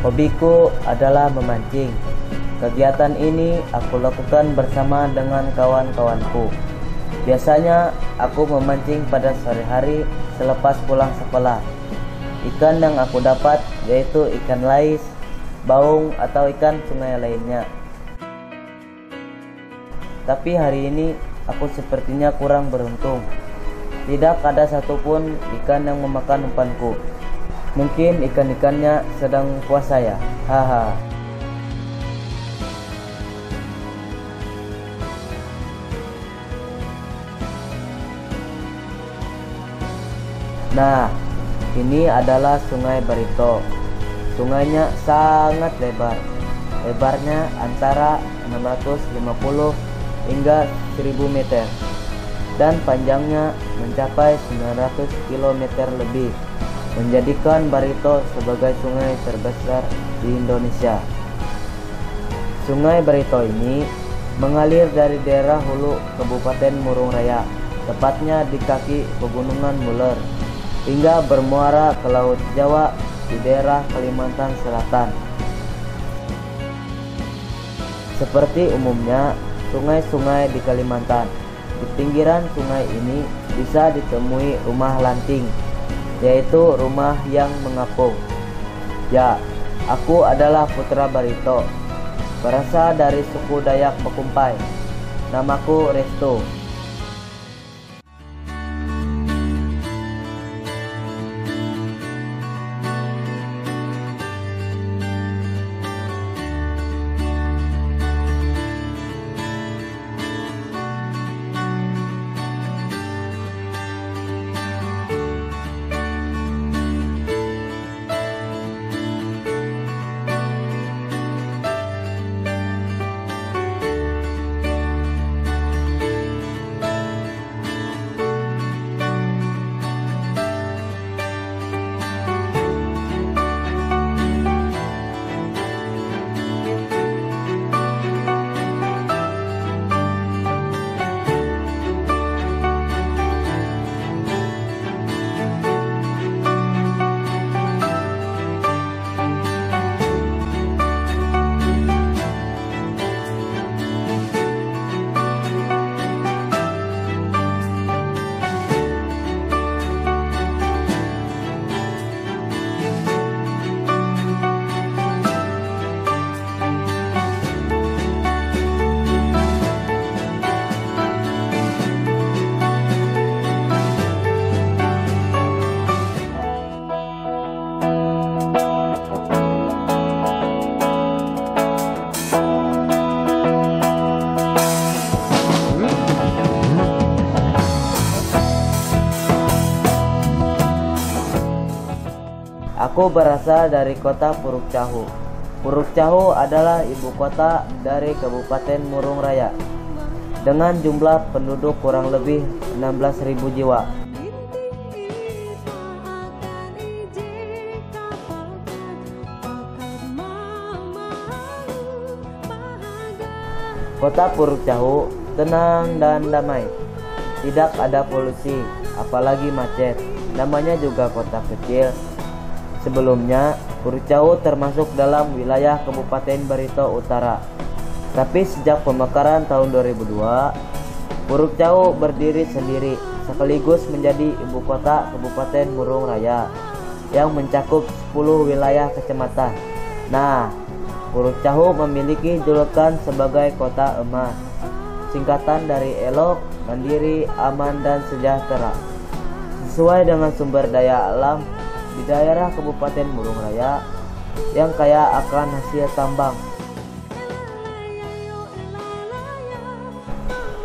Hobiku adalah memancing. Kegiatan ini aku lakukan bersama dengan kawan-kawanku. Biasanya aku memancing pada sore hari selepas pulang sekolah. Ikan yang aku dapat yaitu ikan lais, baung, atau ikan sungai lainnya. Tapi hari ini aku sepertinya kurang beruntung. Tidak ada satupun ikan yang memakan umpanku. Mungkin ikan-ikannya sedang puasa ya. Haha. Nah, ini adalah Sungai Barito. Sungainya sangat lebar. Lebarnya antara 650 hingga 1000 meter. Dan panjangnya mencapai 900 km lebih, menjadikan Barito sebagai sungai terbesar di Indonesia. Sungai Barito ini mengalir dari daerah hulu Kabupaten Murung Raya, tepatnya di kaki Pegunungan Muler, hingga bermuara ke Laut Jawa di daerah Kalimantan Selatan. Seperti umumnya sungai-sungai di Kalimantan, di pinggiran sungai ini bisa ditemui rumah lanting, yaitu rumah yang mengapung. Ya, aku adalah putra Barito, berasal dari suku Dayak Bakumpai. Namaku Resto. Aku berasal dari kota Puruk Cahu. Puruk Cahu adalah ibu kota dari Kabupaten Murung Raya dengan jumlah penduduk kurang lebih 16.000 jiwa. Kota Puruk Cahu tenang dan damai. Tidak ada polusi, apalagi macet. Namanya juga kota kecil. Sebelumnya, Puruk Cahu termasuk dalam wilayah Kabupaten Barito Utara. Tapi sejak pemekaran tahun 2002, Puruk Cahu berdiri sendiri sekaligus menjadi ibu kota Kabupaten Murung Raya yang mencakup 10 wilayah kecamatan. Nah, Puruk Cahu memiliki julukan sebagai kota emas, singkatan dari elok, mandiri, aman, dan sejahtera. Sesuai dengan sumber daya alam di daerah Kabupaten Murung Raya yang kaya akan hasil tambang.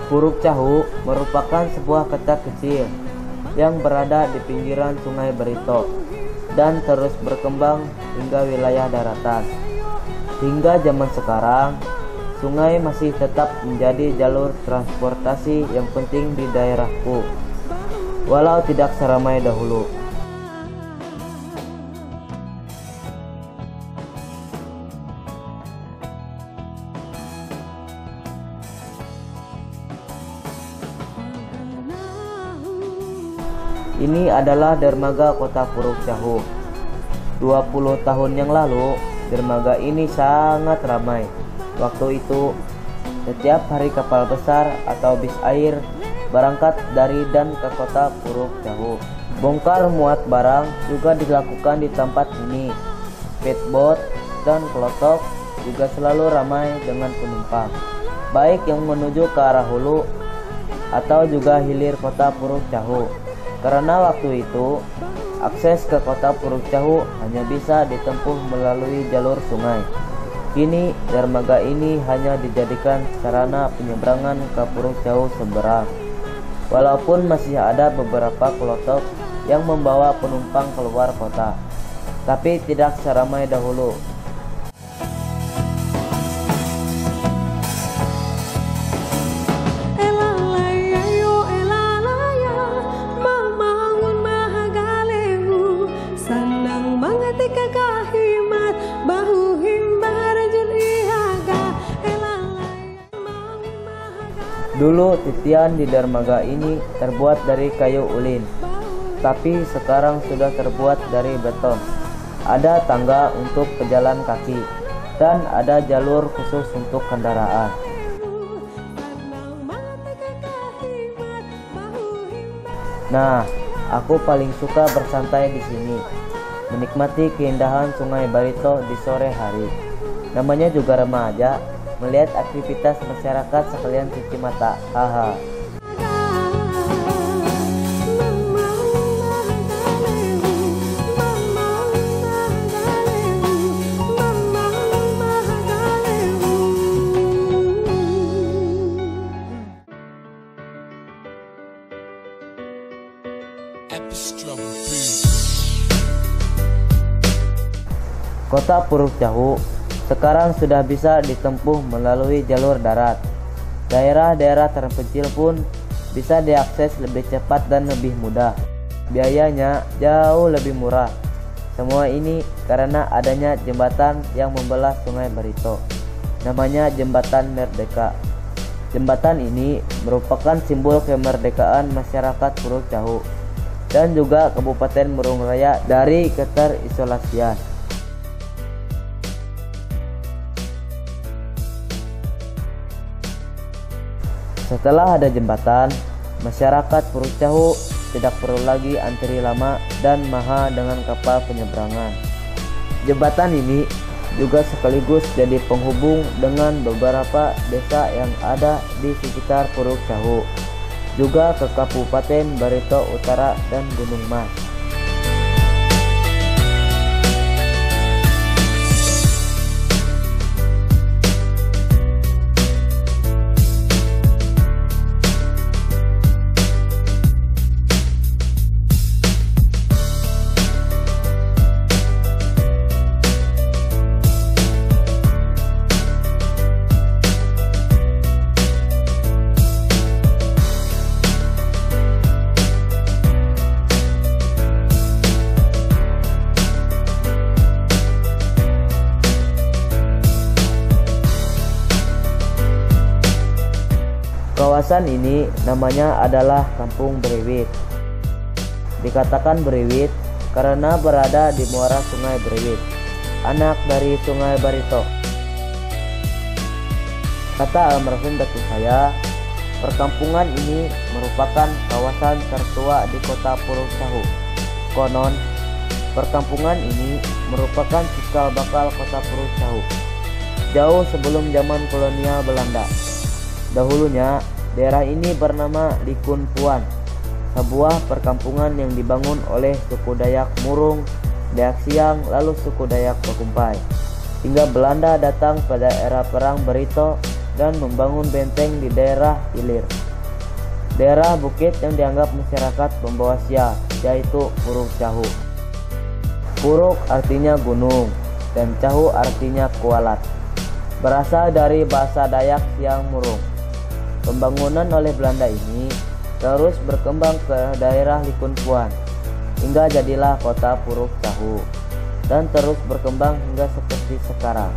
Puruk Cahu merupakan sebuah kota kecil yang berada di pinggiran Sungai Barito dan terus berkembang hingga wilayah daratan. Hingga zaman sekarang, sungai masih tetap menjadi jalur transportasi yang penting di daerahku, walau tidak seramai dahulu. Ini adalah dermaga kota Puruk Cahu. 20 tahun yang lalu, dermaga ini sangat ramai. Waktu itu, setiap hari kapal besar atau bis air berangkat dari dan ke kota Puruk Cahu. Bongkar muat barang juga dilakukan di tempat ini. Speedboat dan kelotok juga selalu ramai dengan penumpang, baik yang menuju ke arah hulu atau juga hilir kota Puruk Cahu. Karena waktu itu, akses ke kota Puruk Cahu hanya bisa ditempuh melalui jalur sungai. Kini, dermaga ini hanya dijadikan sarana penyeberangan ke Puruk Cahu seberang. Walaupun masih ada beberapa kelotok yang membawa penumpang keluar kota, tapi tidak seramai dahulu. Dulu titian di dermaga ini terbuat dari kayu ulin, tapi sekarang sudah terbuat dari beton. Ada tangga untuk pejalan kaki dan ada jalur khusus untuk kendaraan. Nah, aku paling suka bersantai di sini, menikmati keindahan Sungai Barito di sore hari. Namanya juga remaja, melihat aktivitas masyarakat sekalian cuci mata. Haha. Kota Puruk Cahu sekarang sudah bisa ditempuh melalui jalur darat. Daerah-daerah terpencil pun bisa diakses lebih cepat dan lebih mudah. Biayanya jauh lebih murah. Semua ini karena adanya jembatan yang membelah Sungai Barito. Namanya Jembatan Merdeka. Jembatan ini merupakan simbol kemerdekaan masyarakat Puruk Cahu dan juga Kabupaten Murung Raya dari keterisolasian. Setelah ada jembatan, masyarakat Puruk Cahu tidak perlu lagi antri lama dan mahal dengan kapal penyeberangan. Jembatan ini juga sekaligus jadi penghubung dengan beberapa desa yang ada di sekitar Puruk Cahu, juga ke Kabupaten Barito Utara dan Gunung Mas. Kawasan ini namanya adalah Kampung Beriwit. Dikatakan Beriwit karena berada di muara Sungai Beriwit, anak dari Sungai Barito. Kata almarhum datuk saya, perkampungan ini merupakan kawasan tertua di kota Puruk Cahu. Konon, perkampungan ini merupakan cikal bakal kota Puruk Cahu jauh sebelum zaman kolonial Belanda. Dahulunya, daerah ini bernama Likun Puan, sebuah perkampungan yang dibangun oleh suku Dayak Murung, Dayak Siang, lalu suku Dayak Pakumpai. Hingga Belanda datang pada era Perang Barito dan membangun benteng di daerah hilir. Daerah bukit yang dianggap masyarakat pembawa sial, yaitu Puruk Cahu. Puruk artinya gunung, dan Cahu artinya kualat. Berasal dari bahasa Dayak Siang Murung. Pembangunan oleh Belanda ini terus berkembang ke daerah Likun Puan hingga jadilah kota Puruk Cahu dan terus berkembang hingga seperti sekarang.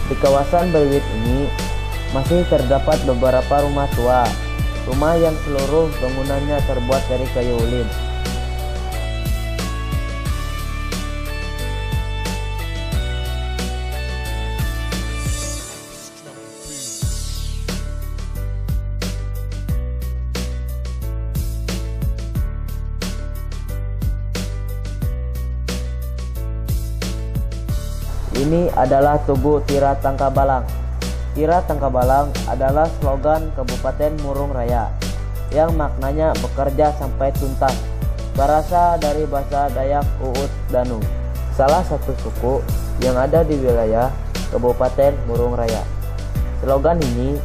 Di kawasan Beriwit ini masih terdapat beberapa rumah tua rumah yang seluruh bangunannya terbuat dari kayu ulin. Ini adalah Tugu Tira Tangkabalang. Tira Tangkabalang adalah slogan Kabupaten Murung Raya yang maknanya bekerja sampai tuntas, berasal dari bahasa Dayak Uut Danu, salah satu suku yang ada di wilayah Kabupaten Murung Raya. Slogan ini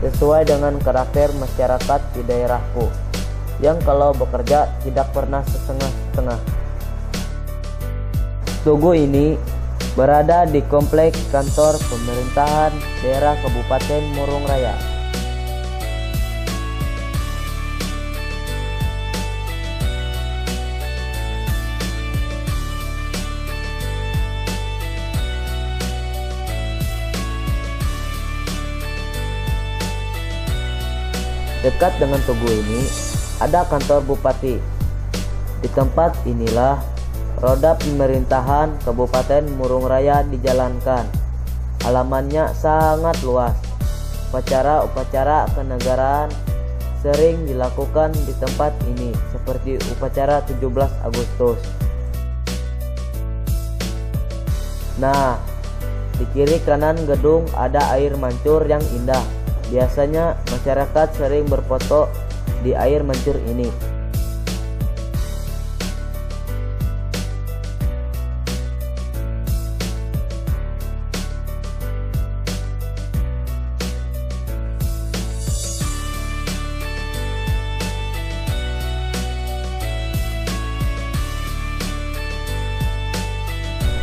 sesuai dengan karakter masyarakat di daerahku, yang kalau bekerja tidak pernah setengah-setengah. Tugu ini berada di kompleks kantor pemerintahan daerah Kabupaten Murung Raya. Dekat dengan tugu ini ada kantor bupati. Di tempat inilah roda pemerintahan Kabupaten Murung Raya dijalankan. Halamannya sangat luas. Upacara-upacara kenegaraan sering dilakukan di tempat ini, seperti upacara 17 Agustus. Nah, di kiri kanan gedung ada air mancur yang indah. Biasanya masyarakat sering berfoto di air mancur ini.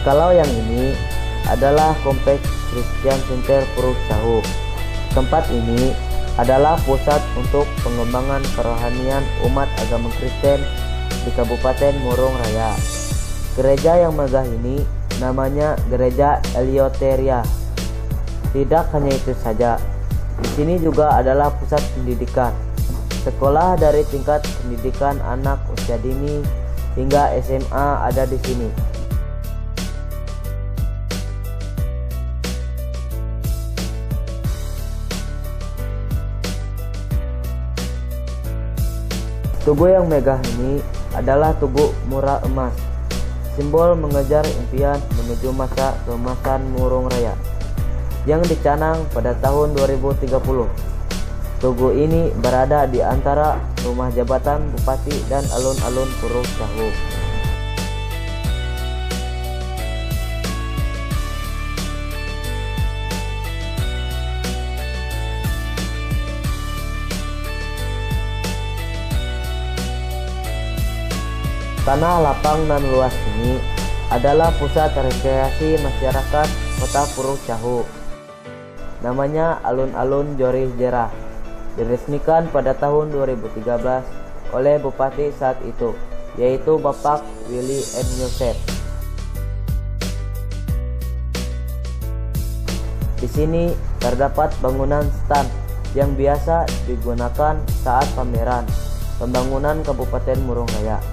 Kalau yang ini adalah kompleks Christian Center Puruk Cahu. Tempat ini adalah pusat untuk pengembangan kerohanian umat agama Kristen di Kabupaten Murung Raya. Gereja yang megah ini namanya Gereja Eleutheria. Tidak hanya itu saja, di sini juga adalah pusat pendidikan. Sekolah dari tingkat pendidikan anak usia dini hingga SMA ada di sini. Tugu yang megah ini adalah Tugu Murah Emas, simbol mengejar impian menuju masa keemasan Murung Raya, yang dicanang pada tahun 2030. Tugu ini berada di antara rumah jabatan Bupati dan alun-alun Puruk Cahu. Tanah lapang dan luas ini adalah pusat rekreasi masyarakat Kota Puruk Cahu. Namanya Alun-Alun Jorih Jerah. Diresmikan pada tahun 2013 oleh Bupati saat itu, yaitu Bapak Willy M. Yosef. Di sini terdapat bangunan stand yang biasa digunakan saat pameran pembangunan Kabupaten Murung Raya.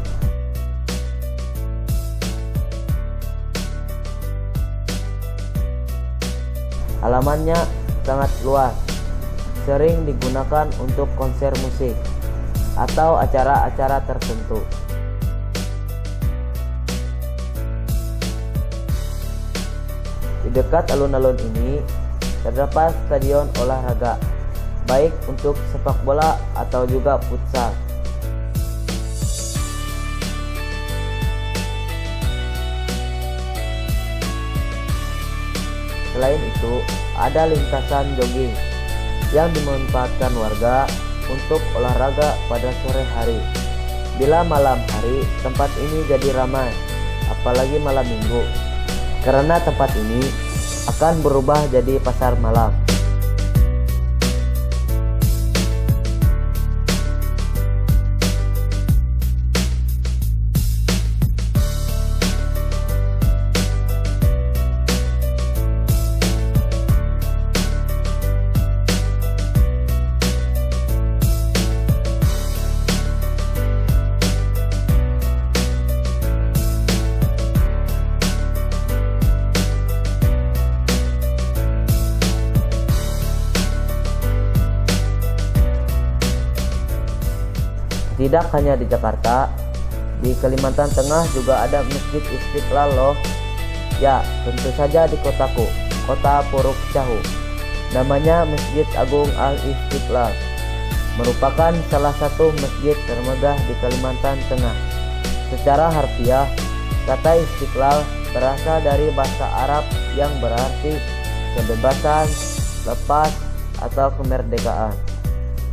Halamannya sangat luas, sering digunakan untuk konser musik atau acara-acara tertentu. Di dekat alun-alun ini terdapat stadion olahraga, baik untuk sepak bola atau juga futsal. Selain itu, ada lintasan jogging yang dimanfaatkan warga untuk olahraga pada sore hari. Bila malam hari, tempat ini jadi ramai, apalagi malam minggu, karena tempat ini akan berubah jadi pasar malam. Tidak hanya di Jakarta, di Kalimantan Tengah juga ada Masjid Istiqlal loh. Ya, tentu saja di kotaku, kota Puruk Cahu. Namanya Masjid Agung Al-Istiqlal. Merupakan salah satu masjid termegah di Kalimantan Tengah. Secara harfiah, kata Istiqlal berasal dari bahasa Arab yang berarti kebebasan, lepas, atau kemerdekaan,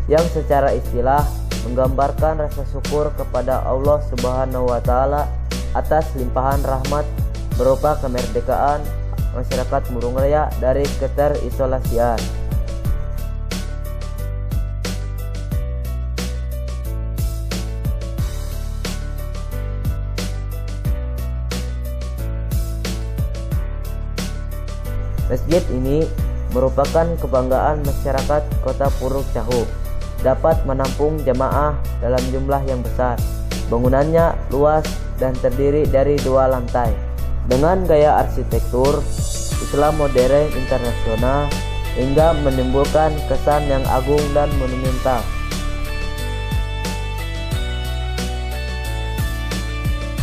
yang secara istilah menggambarkan rasa syukur kepada Allah Subhanahu wa Ta'ala atas limpahan rahmat berupa kemerdekaan masyarakat Murung Raya dari keterisolasian. Masjid ini merupakan kebanggaan masyarakat Kota Puruk Cahu. Dapat menampung jemaah dalam jumlah yang besar. Bangunannya luas dan terdiri dari 2 lantai. Dengan gaya arsitektur Islam modern internasional hingga menimbulkan kesan yang agung dan monumental.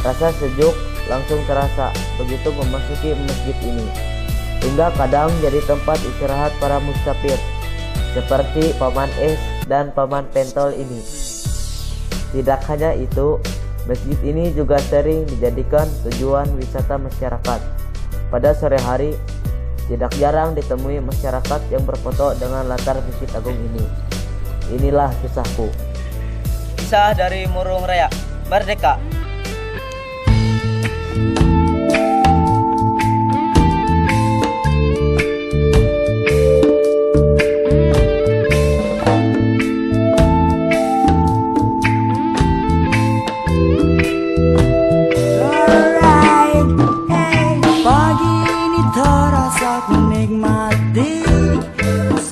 Rasa sejuk langsung terasa begitu memasuki masjid ini. Hingga kadang jadi tempat istirahat para musafir seperti Paman Es dan Paman Pentol ini. Tidak hanya itu, masjid ini juga sering dijadikan tujuan wisata masyarakat. Pada sore hari, tidak jarang ditemui masyarakat yang berfoto dengan latar Masjid Agung ini. Inilah kisahku. Kisah dari Murung Raya, Merdeka.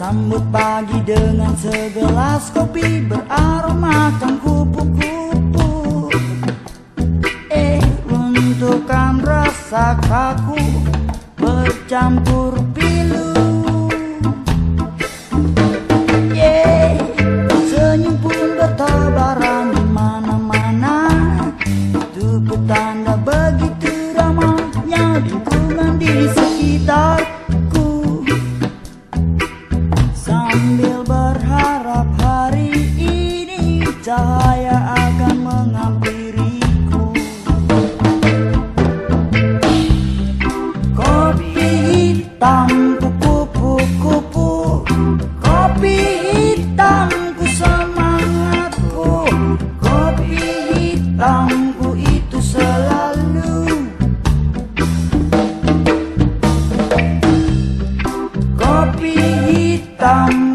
Sambut pagi dengan segelas kopi beraromakan kupu-kupu. Untukkan rasa kaku bercampur pilu. Senyum pun bertebaran di mana-mana. Itu petanda begitu ramainya lingkungan di sekitar. Sambil berharap hari ini cahaya akan menghampiriku. Kopi hitam kupu-kupu, kopi hitamku semangatku, kopi hitamku itu selalu. Kopi hitam